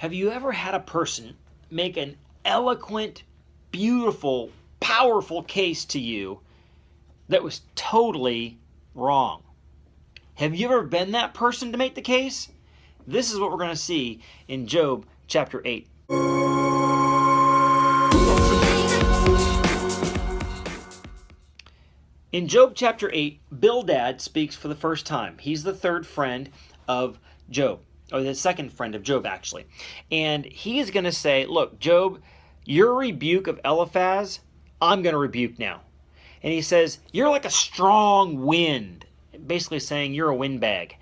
Have you ever had a person make an eloquent, beautiful, powerful case to you that was totally wrong? Have you ever been that person to make the case? This is what we're going to see in Job chapter 8. In Job chapter 8, Bildad speaks for the first time. He's the third friend of Job, or the second friend of Job, actually. And he is going to say, look, Job, your rebuke of Eliphaz, I'm going to rebuke now. And he says, you're like a strong wind, basically saying you're a windbag.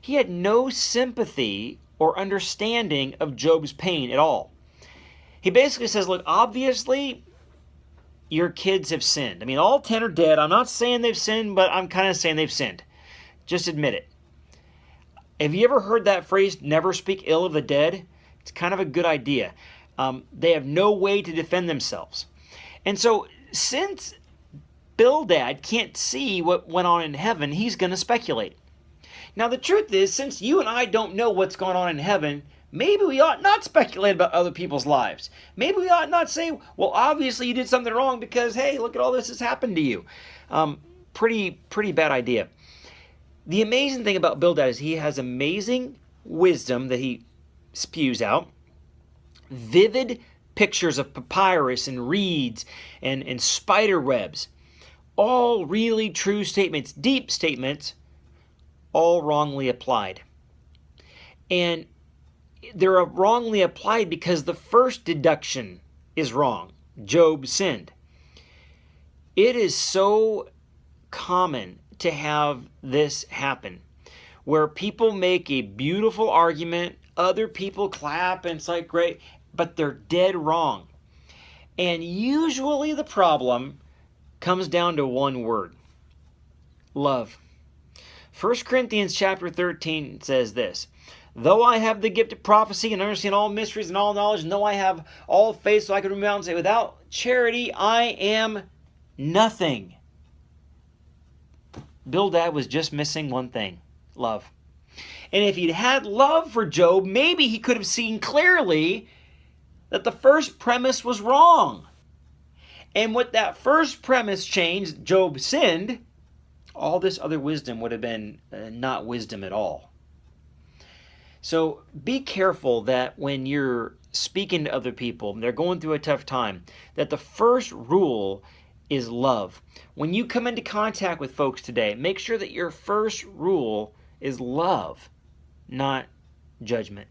He had no sympathy or understanding of Job's pain at all. He basically says, look, obviously, your kids have sinned. I mean, all 10 are dead. I'm not saying they've sinned, but I'm kind of saying they've sinned. Just admit it. Have you ever heard that phrase, never speak ill of the dead? It's kind of a good idea. They have no way to defend themselves. And so, since Bildad can't see what went on in heaven, he's going to speculate. Now, the truth is, since you and I don't know what's going on in heaven, maybe we ought not speculate about other people's lives. Maybe we ought not say, well, obviously you did something wrong because, hey, look at all this has happened to you. Pretty bad idea. The amazing thing about Bildad is he has amazing wisdom that he spews out. Vivid pictures of papyrus and reeds and spider webs. All really true statements, deep statements, all wrongly applied. And they're wrongly applied because the first deduction is wrong. Job sinned. It is so common to have this happen, where people make a beautiful argument, other people clap, and it's like, great, but they're dead wrong. And usually the problem comes down to one word: love. 1 Corinthians chapter 13 says this: though I have the gift of prophecy and understand all mysteries and all knowledge, and though I have all faith so I can remove mountains, and say, without charity I am nothing. Bildad was just missing one thing: love. And if he'd had love for Job, maybe he could have seen clearly that the first premise was wrong. And with that first premise changed, Job sinned, all this other wisdom would have been not wisdom at all. So be careful that when you're speaking to other people, they're going through a tough time, that the first rule is love. When you come into contact with folks today, make sure that your first rule is love, not judgment.